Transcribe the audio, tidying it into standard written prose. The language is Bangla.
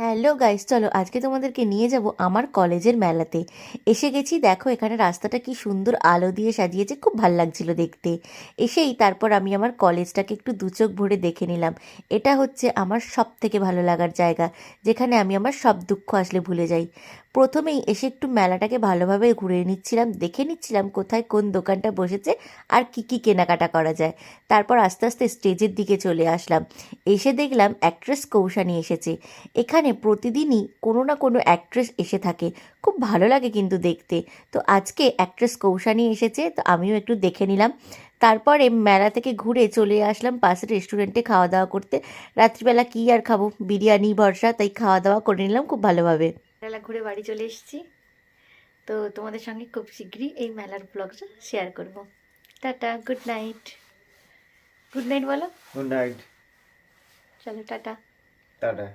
হ্যালো গাইস, চলো আজকে তোমাদেরকে নিয়ে যাব আমার কলেজের মেলাতে। এসে গেছি, দেখো এখানে রাস্তাটা কি সুন্দর আলো দিয়ে সাজিয়েছে, খুব ভাল লাগছিল দেখতে। এসেই তারপর আমি আমার কলেজটাকে একটু দু চোখ ভরে দেখে নিলাম। এটা হচ্ছে আমার সব থেকে ভালো লাগার জায়গা, যেখানে আমি আমার সব দুঃখ আসলে ভুলে যাই। প্রথমেই এসে একটু মেলাটাকে ভালোভাবে ঘুরে নিচ্ছিলাম, দেখে নিচ্ছিলাম কোথায় কোন দোকানটা বসেছে আর কি কি কেনাকাটা করা যায়। তারপর আস্তে আস্তে স্টেজের দিকে চলে আসলাম। এসে দেখলাম অ্যাক্ট্রেস কৌশানী এসেছে। এখানে প্রতিদিনই কোনো না কোনো অ্যাক্ট্রেস এসে থাকে, খুব ভালো লাগে কিন্তু দেখতে। তো আজকে অ্যাক্ট্রেস কৌশানী এসেছে, তো আমিও একটু দেখে নিলাম। তারপরে মেলা থেকে ঘুরে চলে আসলাম পাশের রেস্টুরেন্টে খাওয়া দাওয়া করতে। রাত্রিবেলা কী আর খাবো, বিরিয়ানি ভরসা, তাই খাওয়া দাওয়া করে নিলাম খুব ভালোভাবে। মেলা ঘুরে বাড়ি চলে এসেছি, তো তোমাদের সঙ্গে খুব শীঘ্রই এই মেলার ব্লগটা শেয়ার করব। Tata, good night. Good night বলো। Good night. চলো টাটা। টাটা।